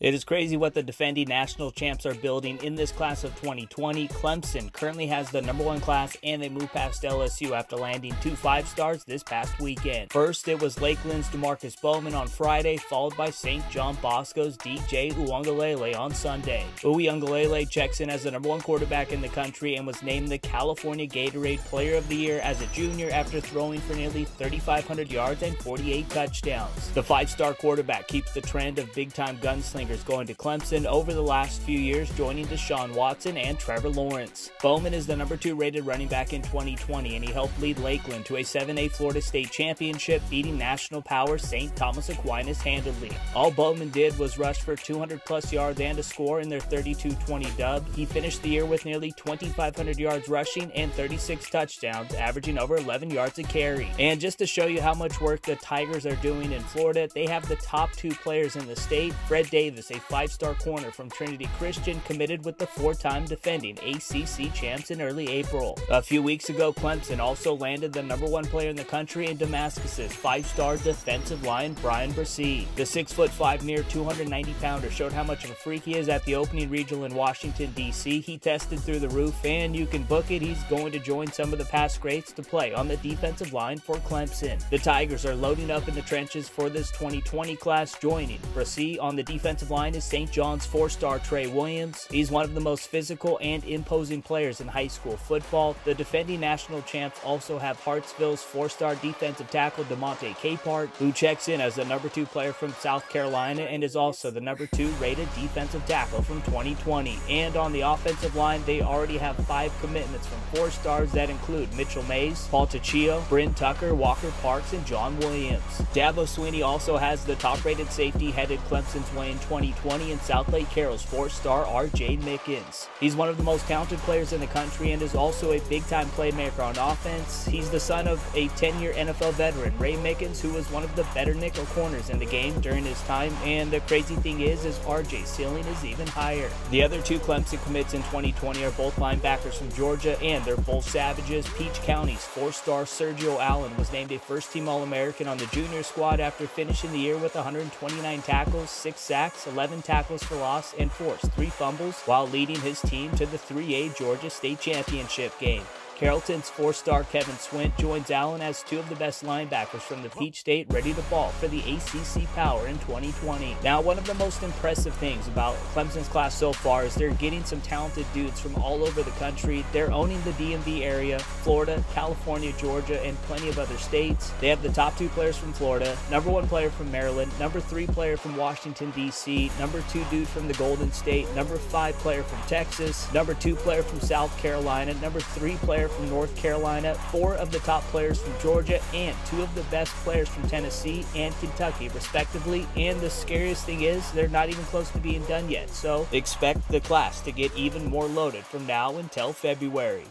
It is crazy what the defending national champs are building in this class of 2020. Clemson currently has the #1 class, and they moved past LSU after landing 2 5-stars this past weekend. First, it was Lakeland's DEMARKCUS Bowman on Friday, followed by St. John Bosco's DJ Uiagalelei on Sunday. Uiagalelei checks in as the #1 quarterback in the country and was named the California Gatorade Player of the Year as a junior after throwing for nearly 3,500 yards and 48 touchdowns. The 5-star quarterback keeps the trend of big-time gunslingers going to Clemson over the last few years, joining Deshaun Watson and Trevor Lawrence. Bowman is the #2 rated running back in 2020, and he helped lead Lakeland to a 7A Florida State championship, beating national power St. Thomas Aquinas handily. All Bowman did was rush for 200+ yards and a score in their 32-20 dub. He finished the year with nearly 2,500 yards rushing and 36 touchdowns, averaging over 11 yards a carry. And just to show you how much work the Tigers are doing in Florida, they have the top 2 players in the state. Fred Davis, a 5-star corner from Trinity Christian, committed with the 4-time defending ACC champs in early April. A few weeks ago, Clemson also landed the #1 player in the country in DEMARKCUS 5-star defensive line Brian Bresee. The 6'5", near 290-pounder showed how much of a freak he is at the opening regional in Washington, D.C. He tested through the roof, and you can book it. He's going to join some of the past greats to play on the defensive line for Clemson. The Tigers are loading up in the trenches for this 2020 class, joining Bresee on the defensive line is St. John's 4-star Trey Williams. He's one of the most physical and imposing players in high school football. The defending national champs also have Hartsville's 4-star defensive tackle DeMonte Capehart, who checks in as the #2 player from South Carolina and is also the #2 rated defensive tackle from 2020. And on the offensive line, they already have 5 commitments from 4 stars that include Mitchell Mays, Paul Tachio, Bryn Tucker, Walker Parks, and John Williams. Dabo Swinney also has the top-rated safety headed Clemson's way in 2020 in South Lake Carroll's 4-star R.J. Mickens. He's one of the most talented players in the country and is also a big-time playmaker on offense. He's the son of a 10-year NFL veteran, Ray Mickens, who was one of the better nickel corners in the game during his time, and the crazy thing is R.J.'s ceiling is even higher. The other 2 Clemson commits in 2020 are both linebackers from Georgia, and they're both Savages. Peach County's 4-star Sergio Allen was named a first-team All-American on the junior squad after finishing the year with 129 tackles, 6 sacks, 11 tackles for loss, and forced 3 fumbles while leading his team to the 3A Georgia State Championship game. Carrollton's 4-star Kevin Swint joins Allen as 2 of the best linebackers from the Peach State, ready to ball for the ACC power in 2020. Now, one of the most impressive things about Clemson's class so far is they're getting some talented dudes from all over the country. They're owning the DMV area, Florida, California, Georgia, and plenty of other states. They have the top 2 players from Florida, #1 player from Maryland, #3 player from Washington, D.C., #2 dude from the Golden State, #5 player from Texas, #2 player from South Carolina, #3 player from North Carolina, 4 of the top players from Georgia, and 2 of the best players from Tennessee and Kentucky, respectively. And the scariest thing is they're not even close to being done yet, so expect the class to get even more loaded from now until February.